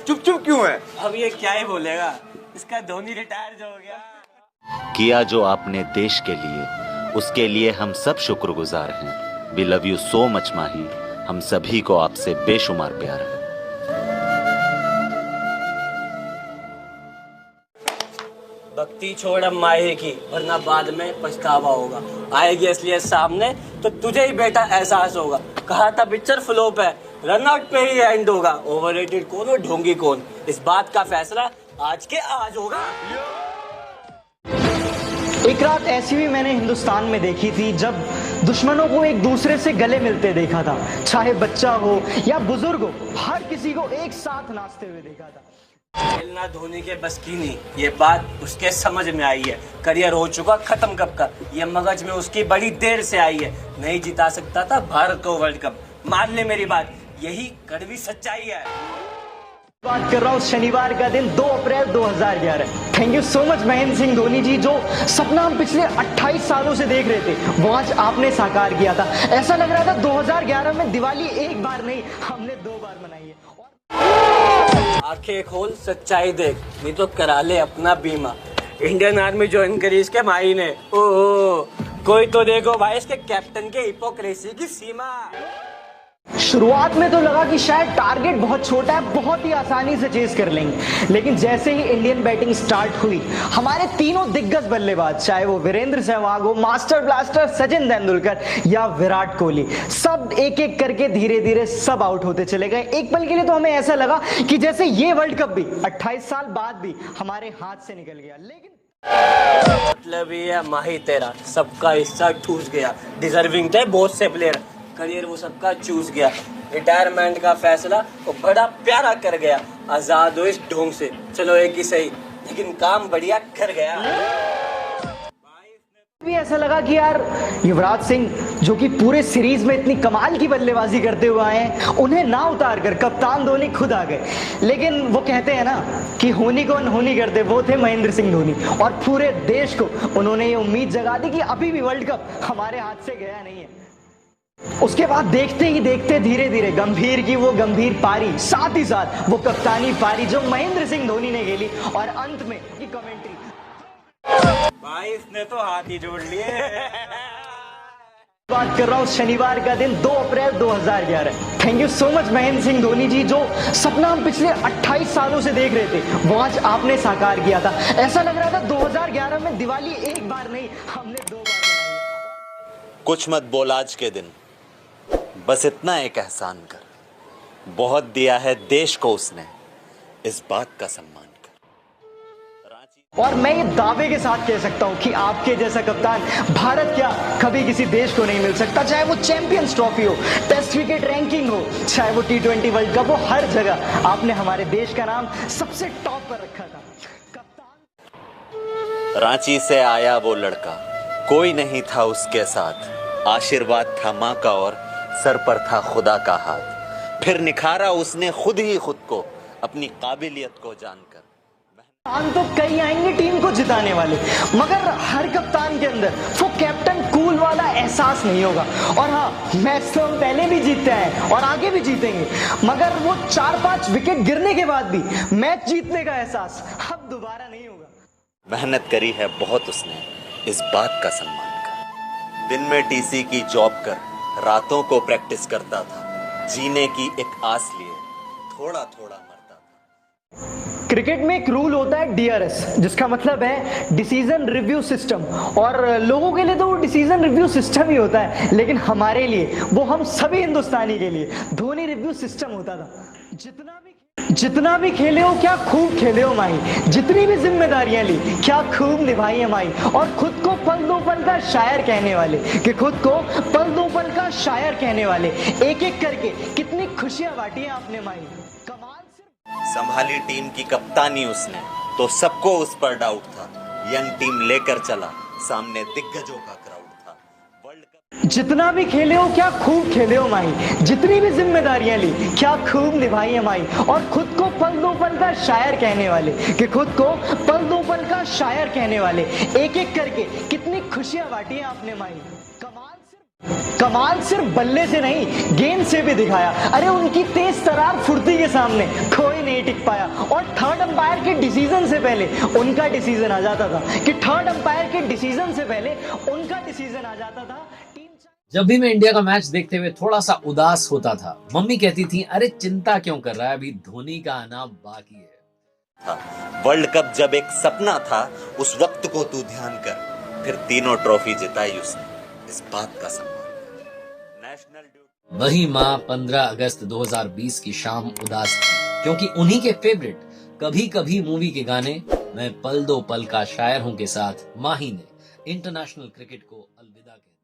चुप चुप क्यों है? अब ये क्या ही बोलेगा, इसका धोनी रिटायर हो गया। किया जो आपने देश के लिए, उसके लिए हम सब शुक्रगुजार हैं। We love you so much Mahi, हम सभी को आपसे बेशुमार प्यार है। भक्ति छोड़ अब माही की, वरना बाद में पछतावा होगा। आएगी असलियत सामने तो तुझे ही बेटा एहसास होगा। कहा था पिक्चर फ्लॉप है, रनआउट पे ही एंड होगा। ओवररेटेड कौन और ढोंगी कौन, इस बात का फैसला आज के आज होगा। एक रात ऐसी भी मैंने हिंदुस्तान में देखी थी जब दुश्मनों को एक दूसरे से गले मिलते देखा था। चाहे बच्चा हो या बुजुर्ग हो, हर किसी को एक साथ नाचते हुए देखा था। खेलना धोनी के बस की नहीं, ये बात उसके समझ में आई है। करियर हो चुका खत्म कब का, ये मगज में उसकी बड़ी देर से आई है। नहीं जिता सकता था भारत को वर्ल्ड कप, मान ले मेरी बात, यही कड़वी सच्चाई है। बात कर रहा हूँ शनिवार का दिन 2 अप्रैल 2011। Thank you so much Mahendra Singh Dhoni ji, जो सपना हम पिछले 28 सालों से देख रहे थे वो आज आपने साकार किया था। ऐसा लग रहा था 2011 में दिवाली एक बार नहीं, हमने 2 बार मनाई है। आंखें खोल सच्चाई देख, नहीं तो करा ले अपना बीमा। इंडियन आर्मी ज्वाइन करी इसके माई ने। ओ कोई तो देखो भाई इसके कैप्टन के हिपोक्रेसी की सीमा। शुरुआत में तो लगा कि शायद टारगेट बहुत छोटा है, बहुत ही आसानी से चेस कर लेंगे, लेकिन जैसे ही इंडियन बैटिंग स्टार्ट हुई, हमारे तीनों दिग्गज बल्लेबाज, चाहे वो वीरेंद्र सहवाग हो, मास्टर ब्लास्टर सचिन तेंदुलकर या विराट कोहली, सब एक एक करके धीरे धीरे सब आउट होते चले गए। एक पल के लिए तो हमें ऐसा लगा कि जैसे ये वर्ल्ड कप भी 28 साल बाद भी हमारे हाथ से निकल गया। लेकिन मतलब ये माही तेरा सबका हिस्सा ठूस गया। डिजर्विंग थे बहुत से प्लेयर, करियर वो सबका चूस गया। रिटायरमेंट का फैसला वो बड़ा प्यारा कर गया। आजाद हो इस ढोंग से, चलो एक ही सही, लेकिन काम बढ़िया कर गया। भी ऐसा लगा कि यार युवराज सिंह, जो कि पूरे सीरीज में इतनी कमाल की बल्लेबाजी करते हुए आए हैं, उन्हें ना उतार कर कप्तान धोनी खुद आ गए। लेकिन वो कहते हैं ना कि होनी को अनहोनी कर दे, वो थे महेंद्र सिंह धोनी, और पूरे देश को उन्होंने ये उम्मीद जगा दी कि अभी भी वर्ल्ड कप हमारे हाथ से गया नहीं है। उसके बाद देखते ही देखते धीरे धीरे गंभीर की वो गंभीर पारी, साथ ही साथ वो कप्तानी पारी जो महेंद्र सिंह धोनी ने खेली, और अंत में ये कमेंट्री। भाई इसने तो हाथ ही जोड़ लिए। बात कर रहा हूँ शनिवार का दिन 2 अप्रैल 2011। Thank you so much Mahendra Singh Dhoni ji, जो सपना हम पिछले 28 सालों से देख रहे थे वो आज आपने साकार किया था। ऐसा लग रहा था 2011 में दिवाली एक बार नहीं, हमने 2 बार मनाई। कुछ मत बोल आज के दिन, बस इतना एक एहसान कर, बहुत दिया है देश को उसने, इस बात का सम्मान कर। रांची। और मैं ये दावे के साथ कह सकता हूं कि आपके जैसा कप्तान भारत क्या कभी किसी देश को नहीं मिल सकता। चाहे वो चैंपियंस ट्रॉफी हो, टेस्ट विकेट रैंकिंग हो, चाहे वो T20 वर्ल्ड कप हो, हर जगह आपने हमारे देश का नाम सबसे टॉप पर रखा था। कप्तान रांची से आया वो लड़का, कोई नहीं था उसके साथ, आशीर्वाद था माँ का और सर पर था खुदा का हाथ। फिर निखारा उसने खुद ही खुद को, अपनी काबिलियत को जानकर। कप्तान तो कई आएंगे टीम को जिताने वाले, मगर हर कप्तान के अंदर वो कैप्टन कूल वाला एहसास नहीं होगा। और हाँ, मैच तो हम पहले भी जीतते हैं और आगे भी जीतेंगे, मगर वो 4-5 विकेट गिरने के बाद भी मैच जीतने का एहसास अब दोबारा नहीं होगा। मेहनत करी है बहुत उसने, इस बात का सम्मान कर। दिन में टीसी की जॉब कर, रातों को प्रैक्टिस करता था, जीने की एक आस लिए थोड़ा थोड़ा मरता था। क्रिकेट में एक रूल होता है DRS, जिसका मतलब है डिसीजन रिव्यू सिस्टम, और लोगों के लिए तो वो डिसीजन रिव्यू सिस्टम ही होता है, लेकिन हमारे लिए, वो हम सभी हिंदुस्तानी के लिए धोनी रिव्यू सिस्टम होता था। जितना भी खेले हो क्या खूब खेले हो माही, जितनी भी जिम्मेदारियां ली क्या खूब निभाई है माही, और खुद को पल दो पल का शायर कहने वाले, कि खुद को पल दो पल का शायर कहने वाले, एक एक करके कितनी खुशियां बांटी हैं आपने माही। कमाल सिर्फ संभाली टीम की कप्तानी उसने, तो सबको उस पर डाउट था। यंग टीम लेकर चला, सामने दिग्गजों का क्राउड था। वर्ल्ड कप जितना भी खेले हो क्या खूब खेले हो माही, जितनी भी जिम्मेदारियां ली क्या खूब निभाई है माही, और खुद को पल दो पल का शायर कहने वाले, कि खुद को पल दो पल का शायर कहने वाले, एक एक करके कितनी खुशियां बांटी हैं आपने माही। कमाल। कमाल सिर्फ बल्ले से नहीं, गेंद से भी दिखाया। अरे उनकी तेज तरार फुर्ती के सामने कोई नहीं टिक पाया। और थर्ड अंपायर के डिसीजन से पहले उनका डिसीजन आ जाता था कि थर्ड अंपायर के डिसीजन से पहले उनका डिसीजन आ जाता था। जब भी मैं इंडिया का मैच देखते हुए थोड़ा सा उदास होता था, मम्मी कहती थी, अरे चिंता क्यों कर रहा है, अभी धोनी का आना बाकी है। वर्ल्ड कप जब एक सपना था, उस वक्त को तू ध्यान कर, फिर तीनों ट्रॉफी जिताई उसने, इस बात का सम्मान। National duty. वही माँ 15 अगस्त 2020 की शाम उदास थी, क्योंकि उन्हीं के फेवरेट कभी कभी मूवी के गाने मैं पल दो पल का शायर हूं के साथ माही ने इंटरनेशनल क्रिकेट को अलविदा कह दिया।